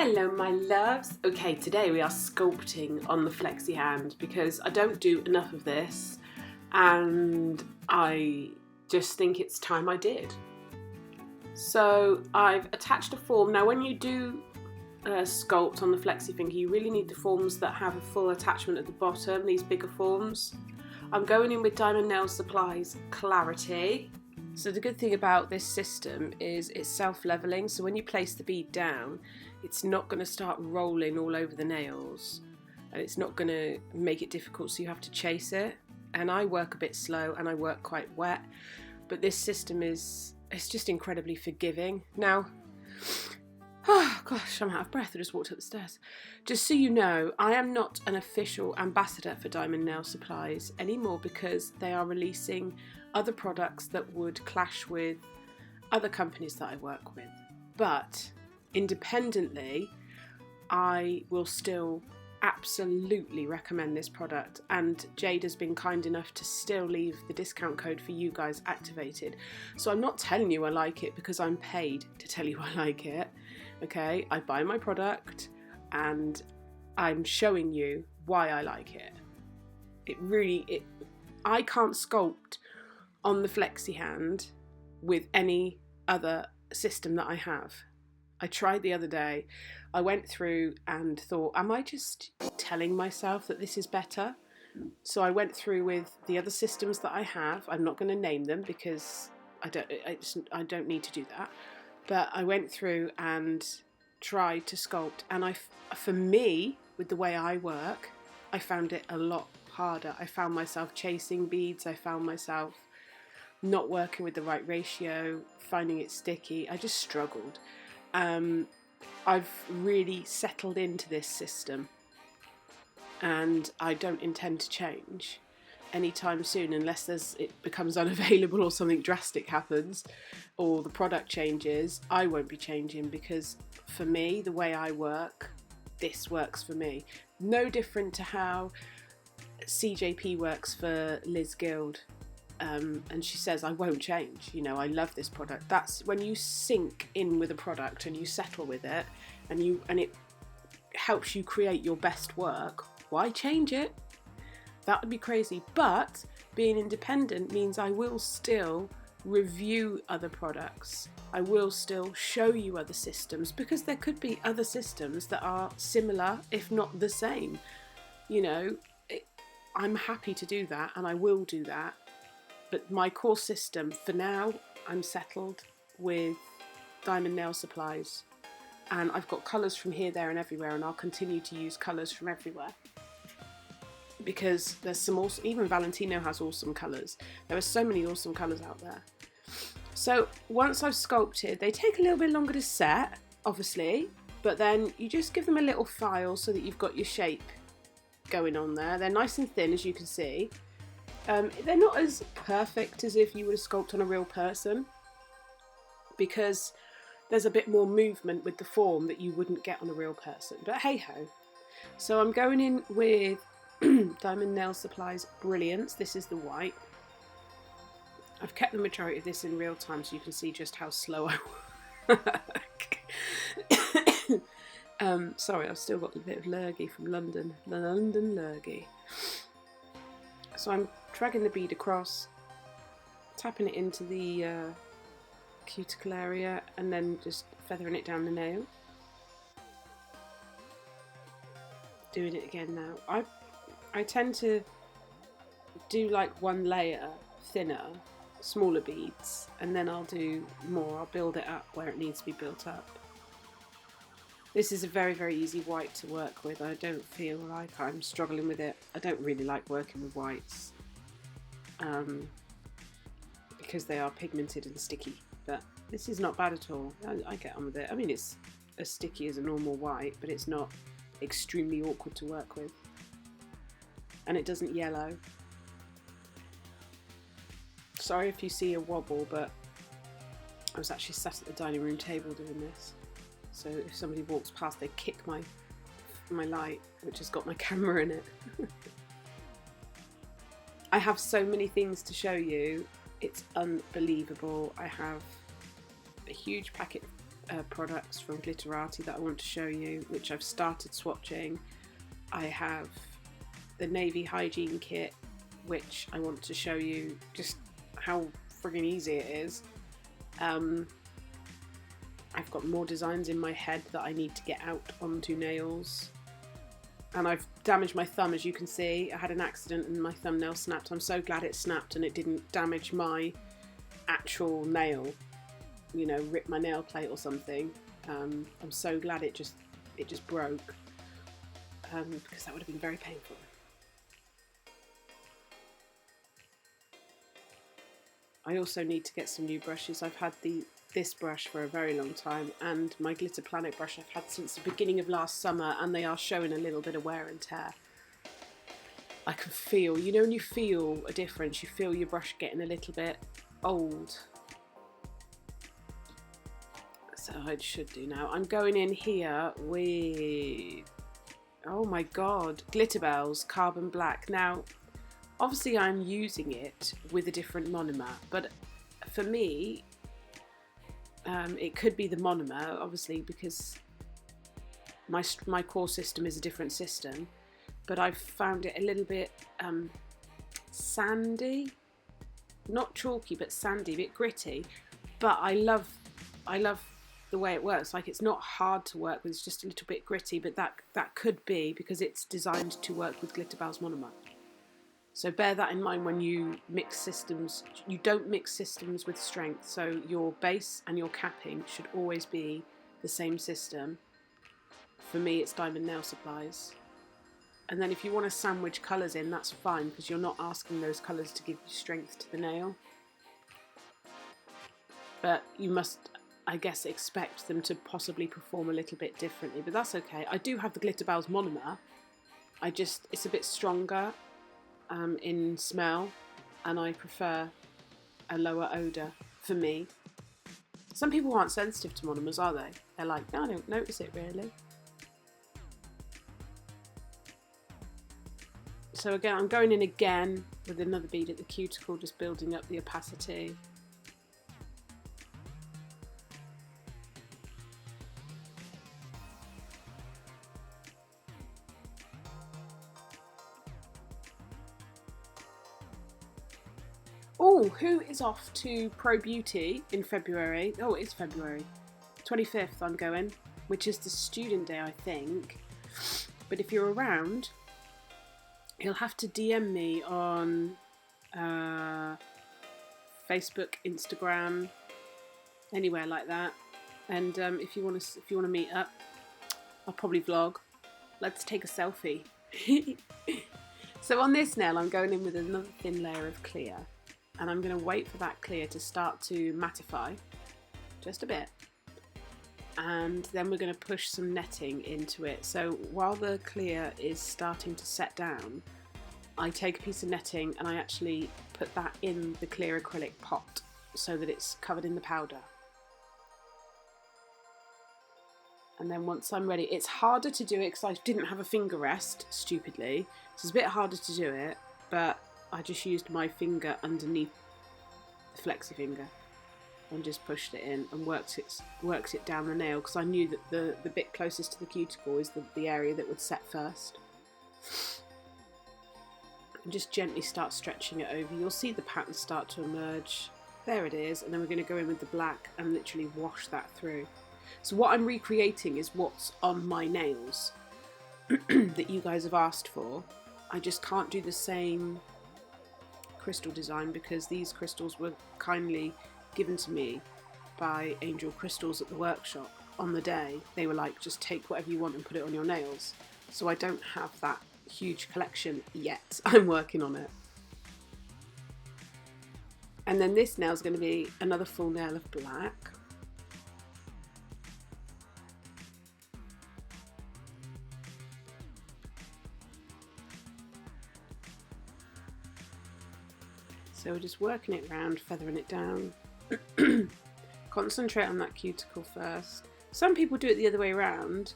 Hello my loves. Okay, today we are sculpting on the flexi hand because I don't do enough of this and I just think it's time I did. So I've attached a form. Now when you do sculpt on the flexi finger, you really need the forms that have a full attachment at the bottom, these bigger forms. I'm going in with Diamond Nail Supply's Clarity. So the good thing about this system is it's self-leveling, so when you place the bead down, it's not going to start rolling all over the nails and it's not going to make it difficult, so you have to chase it. And I work a bit slow and I work quite wet, but this system it's just incredibly forgiving. Now, oh gosh, I'm out of breath. I just walked up the stairs. Just so you know, I am not an official ambassador for Diamond Nail Supplies anymore because they are releasing other products that would clash with other companies that I work with. But independently, I will still absolutely recommend this product, and Jade has been kind enough to still leave the discount code for you guys activated. So I'm not telling you I like it because I'm paid to tell you I like it. Okay, I buy my product and I'm showing you why I like it. I can't sculpt on the flexi hand with any other system that I have. I tried the other day. I went through and thought, am I just telling myself that this is better? So I went through with the other systems that I have. I'm not going to name them because I don't need to do that. But I went through and tried to sculpt, and for me, with the way I work, I found it a lot harder. I found myself chasing beads. I found myself not working with the right ratio, finding it sticky. I just struggled. I've really settled into this system and I don't intend to change anytime soon unless it becomes unavailable or something drastic happens or the product changes. I won't be changing because for me, the way I work, this works for me. No different to how CJP works for Liz Guild. And she says, I won't change, you know, I love this product. That's when you sink in with a product and you settle with it and it helps you create your best work. Why change it? That would be crazy. But being independent means I will still review other products. I will still show you other systems because there could be other systems that are similar, if not the same. You know, I'm happy to do that and I will do that. But my core system, for now, I'm settled with Diamond Nail Supplies. And I've got colours from here, there and everywhere, and I'll continue to use colours from everywhere. Because there's some awesome, even Valentino has awesome colours. There are so many awesome colours out there. So once I've sculpted, they take a little bit longer to set, obviously, but then you just give them a little file so that you've got your shape going on there. They're nice and thin, as you can see. They're not as perfect as if you would have sculpted on a real person because there's a bit more movement with the form that you wouldn't get on a real person, but hey ho. So I'm going in with Diamond Nail Supply's Brilliance. This is the white. I've kept the majority of this in real time so you can see just how slow I work. Sorry, I've still got a bit of lurgy from London, the London lurgy. So I'm dragging the bead across, tapping it into the cuticle area and then just feathering it down the nail. Doing it again now. I tend to do like one layer thinner, smaller beads, and then I'll do more. I'll build it up where it needs to be built up. This is a very, very easy white to work with. I don't feel like I'm struggling with it. I don't really like working with whites because they are pigmented and sticky, but this is not bad at all. I get on with it. I mean, it's as sticky as a normal white, but it's not extremely awkward to work with. And it doesn't yellow. Sorry if you see a wobble, but I was actually sat at the dining room table doing this. So if somebody walks past, they kick my light, which has got my camera in it. I have so many things to show you. It's unbelievable. I have a huge packet products from Glitterati that I want to show you, which I've started swatching. I have the Navy Hygiene Kit, which I want to show you just how friggin' easy it is. I've got more designs in my head that I need to get out onto nails. And I've damaged my thumb, as you can see. I had an accident and my thumbnail snapped. I'm so glad it snapped and it didn't damage my actual nail, you know, rip my nail plate or something. I'm so glad it just broke, because that would have been very painful. I also need to get some new brushes. I've had this brush for a very long time, and my Glitter Planet brush I've had since the beginning of last summer, and they are showing a little bit of wear and tear. I can feel, you know, when you feel a difference, you feel your brush getting a little bit old. So I should do now. I'm going in here with, oh my god, Glitterbels Carbon Black. Now, obviously I'm using it with a different monomer, but for me, it could be the monomer, obviously, because my core system is a different system, but I've found it a little bit sandy, not chalky, but sandy, a bit gritty. But I love the way it works. Like, it's not hard to work with, it's just a little bit gritty, but that could be because it's designed to work with Glitterbels monomer. So bear that in mind when you mix systems. You don't mix systems with strength, so your base and your capping should always be the same system. For me, it's Diamond Nail Supplies. And then if you want to sandwich colours in, that's fine, because you're not asking those colours to give you strength to the nail. But you must, I guess, expect them to possibly perform a little bit differently, but that's okay. I do have the Glitterbels monomer. It's a bit stronger in smell, and I prefer a lower odour for me. Some people aren't sensitive to monomers, are they? They're like, no, I don't notice it really. So again, I'm going in again with another bead at the cuticle, just building up the opacity. Oh, who is off to Pro Beauty in February? Oh, it's February 25th I'm going, which is the student day, I think. But if you're around, you'll have to DM me on Facebook, Instagram, anywhere like that. And if you want to meet up, I'll probably vlog. Let's take a selfie. So on this nail, I'm going in with another thin layer of clear. And I'm going to wait for that clear to start to mattify, just a bit. And then we're going to push some netting into it. So while the clear is starting to set down, I take a piece of netting and I actually put that in the clear acrylic pot so that it's covered in the powder. And then once I'm ready, it's harder to do it because I didn't have a finger rest, stupidly. So it's a bit harder to do it, but I just used my finger underneath the flexi finger and just pushed it in and worked it down the nail, because I knew that the bit closest to the cuticle is the area that would set first. And just gently start stretching it over. You'll see the pattern start to emerge. There it is. And then we're going to go in with the black and literally wash that through. So what I'm recreating is what's on my nails that you guys have asked for. I just can't do the same crystal design because these crystals were kindly given to me by Angel Crystals at the workshop on the day. They were like, just take whatever you want and put it on your nails. So I don't have that huge collection yet. I'm working on it. And then this nail is going to be another full nail of black. So we're just working it around, feathering it down. Concentrate on that cuticle first. Some people do it the other way around,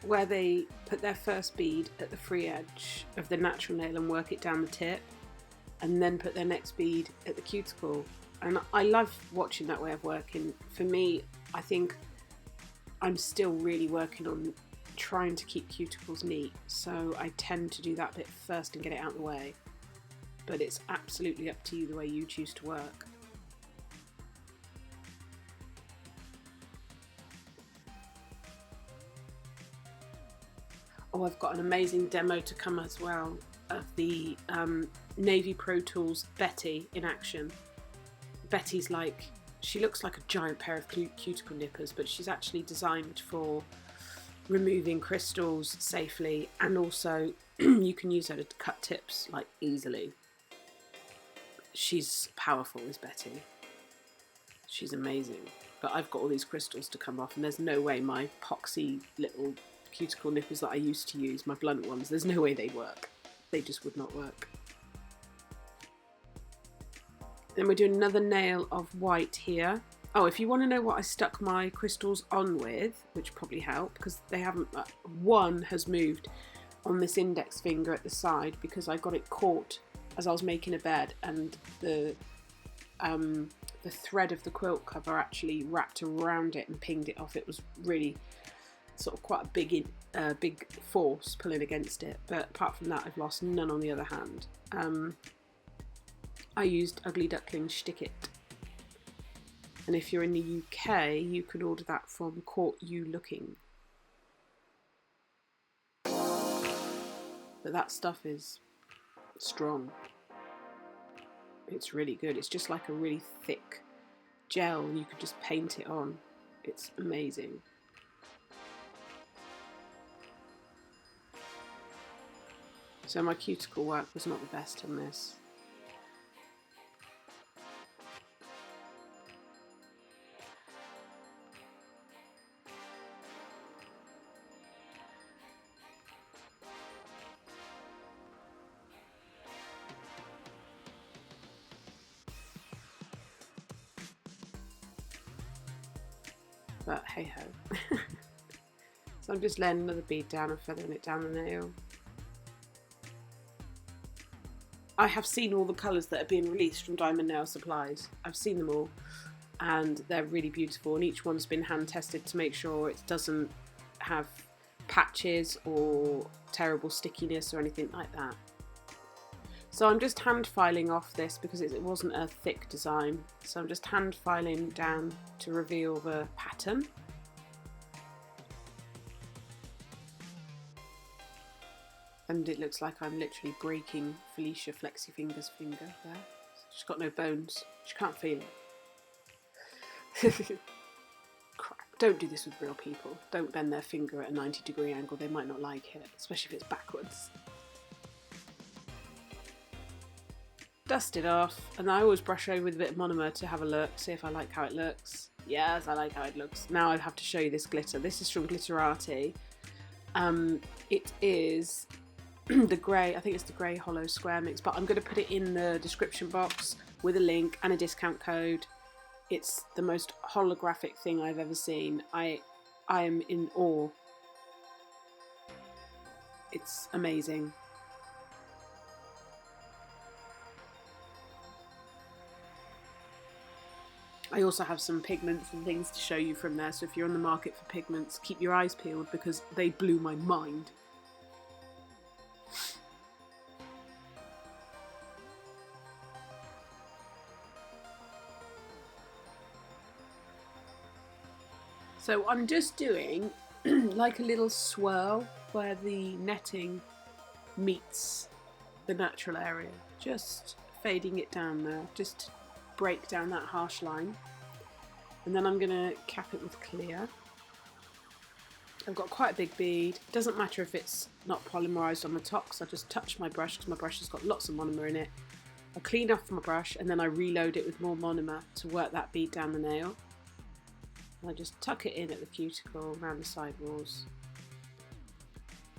where they put their first bead at the free edge of the natural nail and work it down the tip, and then put their next bead at the cuticle And I love watching that way of working. For me, I think I'm still really working on trying to keep cuticles neat, so I tend to do that bit first and get it out of the way. But it's absolutely up to you the way you choose to work. Oh, I've got an amazing demo to come as well of the Navy Pro Tools Betty in action. Betty's like, she looks like a giant pair of cuticle nippers, but she's actually designed for removing crystals safely, and also you can use her to cut tips like easily. She's powerful, is Betty. She's amazing. But I've got all these crystals to come off, and there's no way my poxy little cuticle nippers that I used to use, my blunt ones, there's no way they'd work. They just would not work. Then we're doing another nail of white here. Oh, if you want to know what I stuck my crystals on with, which probably helped, because they haven't, one has moved on this index finger at the side because I got it caught as I was making a bed, and the thread of the quilt cover actually wrapped around it and pinged it off. It was really sort of quite a big force pulling against it, but apart from that I've lost none on the other hand. I used Ugly Duckling Stick It, and if you're in the UK you can order that from Caught You Looking. But that stuff is strong. It's really good. It's just like a really thick gel and you could just paint it on. It's amazing. So my cuticle work was not the best on this. But hey ho. So I'm just laying another bead down and feathering it down the nail. I have seen all the colours that are being released from Diamond Nail Supplies. I've seen them all and they're really beautiful, and each one's been hand tested to make sure it doesn't have patches or terrible stickiness or anything like that. So I'm just hand filing off this because it wasn't a thick design. So I'm just hand filing down to reveal the pattern. And it looks like I'm literally breaking Felicia Flexi Finger's finger there. She's got no bones. She can't feel it. Crap. Don't do this with real people. Don't bend their finger at a 90-degree angle. They might not like it, especially if it's backwards. Dust it off, and I always brush over with a bit of monomer to have a look, see if I like how it looks. Yes, I like how it looks. Now I have to show you this glitter. This is from Glitterati. It is the grey, I think it's the grey hollow square mix, but I'm going to put it in the description box with a link and a discount code. It's the most holographic thing I've ever seen. I am in awe. It's amazing. I also have some pigments and things to show you from there, so if you're on the market for pigments, keep your eyes peeled because they blew my mind. So I'm just doing like a little swirl where the netting meets the natural area, just fading it down there, just to break down that harsh line. And then I'm going to cap it with clear. I've got quite a big bead. Doesn't matter if it's not polymerized on the top, because I just touch my brush because my brush has got lots of monomer in it. I clean off my brush and then I reload it with more monomer to work that bead down the nail. And I just tuck it in at the cuticle, around the side walls,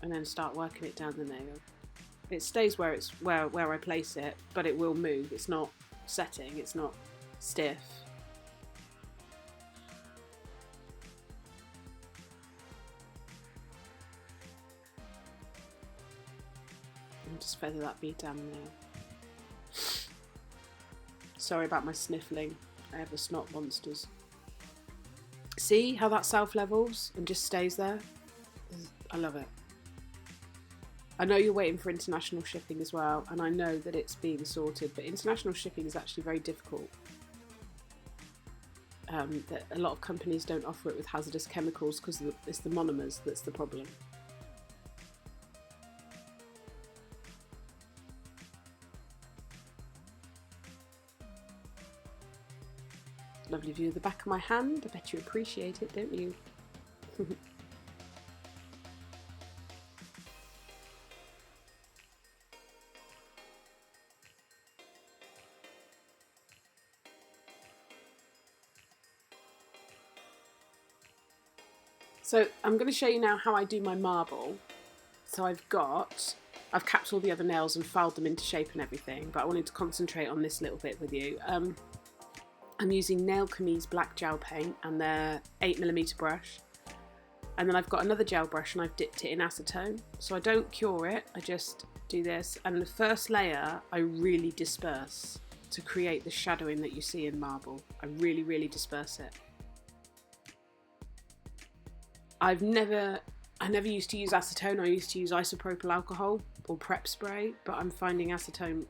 and then start working it down the nail. It stays where it's where I place it, but it will move. It's not setting, it's not stiff. And just feather that bead down the nail. Sorry about my sniffling. I have the snot monsters. See how that self-levels and just stays there? I love it. I know you're waiting for international shipping as well, and I know that it's being sorted, but international shipping is actually very difficult. That a lot of companies don't offer it with hazardous chemicals because it's the monomers that's the problem. Lovely view of the back of my hand. I bet you appreciate it, don't you? So I'm going to show you now how I do my marble. So I've capped all the other nails and filed them into shape and everything, but I wanted to concentrate on this little bit with you. I'm using Nail Chemise black gel paint and their 8mm brush. And then I've got another gel brush and I've dipped it in acetone. So I don't cure it, I just do this. And the first layer I really disperse to create the shadowing that you see in marble. I really, really disperse it. I never used to use acetone. I used to use isopropyl alcohol or prep spray, but I'm finding acetone,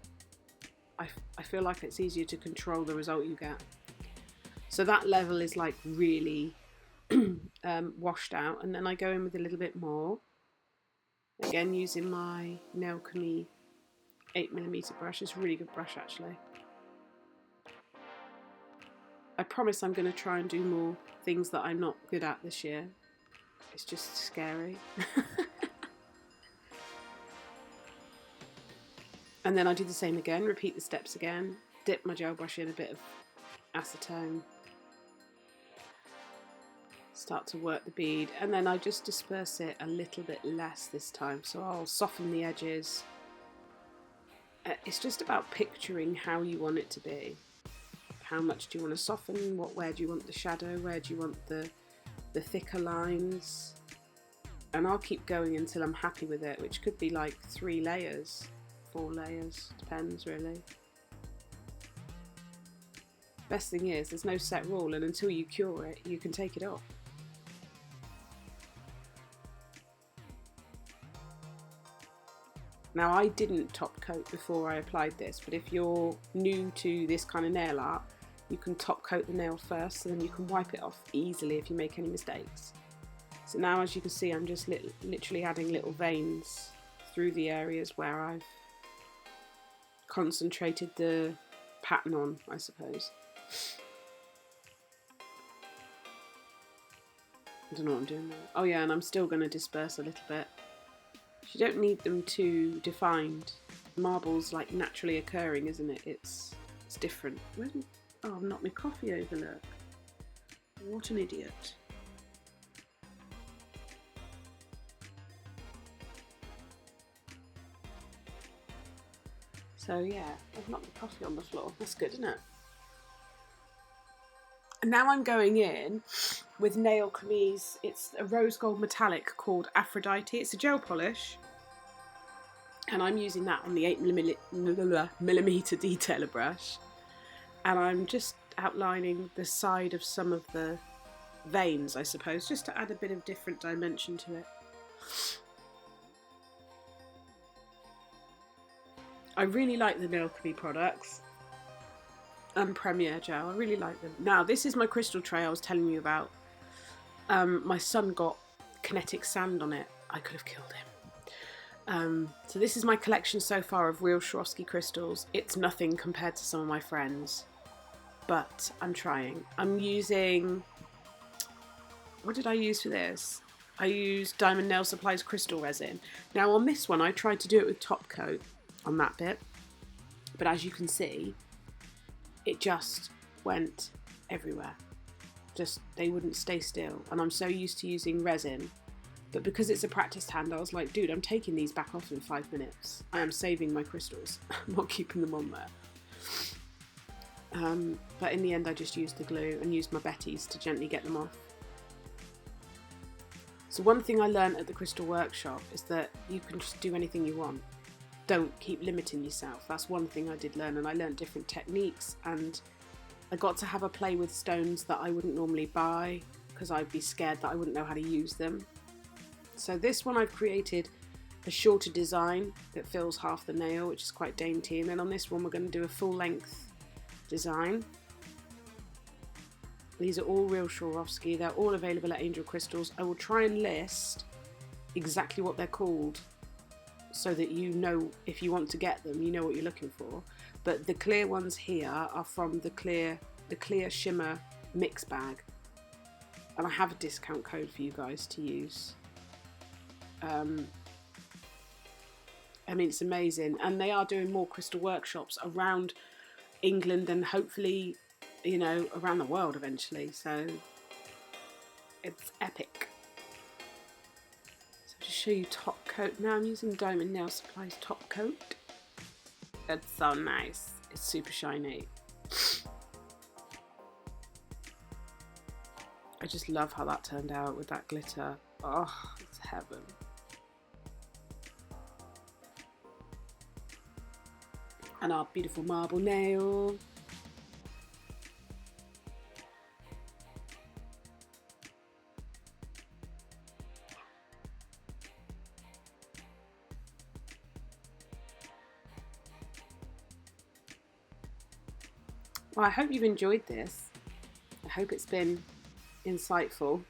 I feel like it's easier to control the result you get. So that level is like really washed out, and then I go in with a little bit more. Again, using my Nail Chemise 8mm brush. It's a really good brush actually. I promise I'm going to try and do more things that I'm not good at this year. It's just scary. And then I do the same again, repeat the steps again, dip my gel brush in a bit of acetone, start to work the bead, and then I just disperse it a little bit less this time, so I'll soften the edges. It's just about picturing how you want it to be. How much do you want to soften? Where do you want the shadow? Where do you want the thicker lines? And I'll keep going until I'm happy with it, which could be like 3 layers, 4 layers, depends really. Best thing is there's no set rule, and until you cure it you can take it off. Now I didn't top coat before I applied this, but if you're new to this kind of nail art, you can top coat the nail first, so then you can wipe it off easily if you make any mistakes. So now, as you can see, I'm just literally adding little veins through the areas where I've concentrated the pattern on, I suppose. I don't know what I'm doing there. Oh yeah, and I'm still going to disperse a little bit. You don't need them too defined. Marble's like naturally occurring, isn't it? It's different. Oh, I've knocked my coffee over, look. What an idiot. So yeah, I've knocked the coffee on the floor. That's good, isn't it? And now I'm going in with Nail Chemise. It's a rose gold metallic called Aphrodite. It's a gel polish. And I'm using that on the 8mm detailer brush. And I'm just outlining the side of some of the veins, I suppose, just to add a bit of different dimension to it. I really like the Nail Chemise products and Premier Gel. I really like them. Now, this is my crystal tray I was telling you about. My son got kinetic sand on it. I could have killed him. So this is my collection so far of real Swarovski crystals. It's nothing compared to some of my friends, but I'm trying. I'm using, what did I use for this? I used Diamond Nail Supply's crystal resin. Now on this one I tried to do it with top coat on that bit, but as you can see it just went everywhere. Just, they wouldn't stay still, and I'm so used to using resin, but because it's a practiced hand I was like, dude, I'm taking these back off in 5 minutes. I am saving my crystals. I'm not keeping them on there. But in the end I just used the glue and used my Betties to gently get them off. So one thing I learned at the Crystal Workshop is that you can just do anything you want. don't keep limiting yourself. That's one thing I did learn, and I learned different techniques, and I got to have a play with stones that I wouldn't normally buy because I'd be scared that I wouldn't know how to use them. So this one I've created a shorter design that fills half the nail, which is quite dainty, and then on this one we're going to do a full length design. These are all real Swarovski. They're all available at Angel Crystals. I will try and list exactly what they're called so that you know, if you want to get them, you know what you're looking for. But the clear ones here are from the clear Shimmer mix bag, and I have a discount code for you guys to use. I mean, it's amazing, and they are doing more crystal workshops around England and hopefully, you know, around the world eventually, so it's epic. So to show you top coat now, I'm using Diamond Nail Supply's top coat. It's so nice. It's super shiny. I just love how that turned out with that glitter. Oh, it's heaven. And our beautiful marble nail. Well, I hope you've enjoyed this. I hope it's been insightful.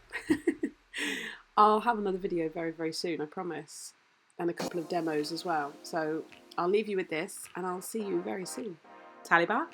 I'll have another video very, very soon, I promise. And a couple of demos as well. So I'll leave you with this and I'll see you very soon. Tally bye!